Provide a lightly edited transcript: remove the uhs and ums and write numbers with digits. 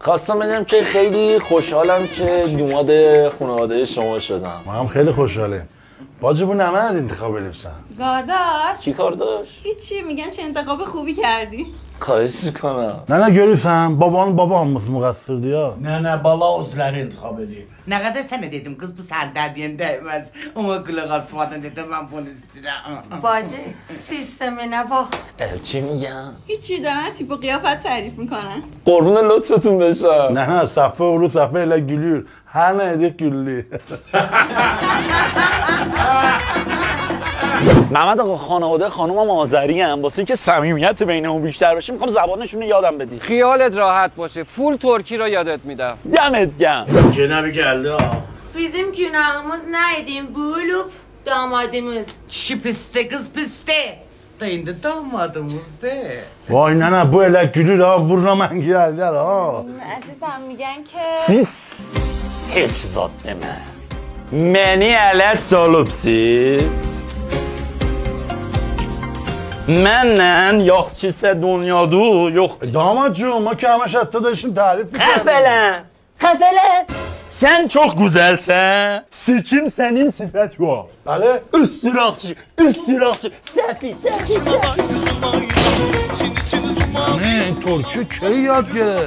خواستم بگم که خیلی خوشحالم که دوماد خانواده شما شدم. ما هم خیلی خوشحالیم. باجبو نمید انتخاب لبسن. گارداش چی کار داشت؟ هیچی، میگن چه انتخاب خوبی کردی. خواهش میکنم. نه görürsən babam müqəssirdir ya. Ne bala özləri intikab edeyim. Ne kadar sana dedim kız bu sardalyen değmez. Ama kulak asmadın dedim ben bunu istiyorum. باجه سیستم نواخ چی میگم؟ هیچی، دارن تیپ و قیافت تعریف میکنن. قربون لطفتون بشم. نه صفه اولو صفه elə gülür. Hər nə edik güllü. محمد آقا خانواده خانومم آذری ام، واسه اینکه صمیمیت بینمون بیشتر بشه میخوام زبانشون رو یادم بدی. خیالت راحت باشه، فول ترکی رو یادت میدم. دمت گرم. Cenab-ı geldi ha. Bizim günahımız neydi? Bulup damadımız. Kişi piste kız piste. Dayında damadımız de. Vay nənə bu elə gülür ha, vurna mən giyərlər ha. عزیزم میگن که Siz hiç zat deme. Məni ələ salıbsiz. Mənlə yox kisə dünyada yoxdur. Damadcuğum ma ki həmə şəhətdə də işin tərif Xəfələn. Sən çox gözəlsən. Sikim sənin sifət yox. Bəli. Üstüraxçı, səfi. Türkü köy yad gələ.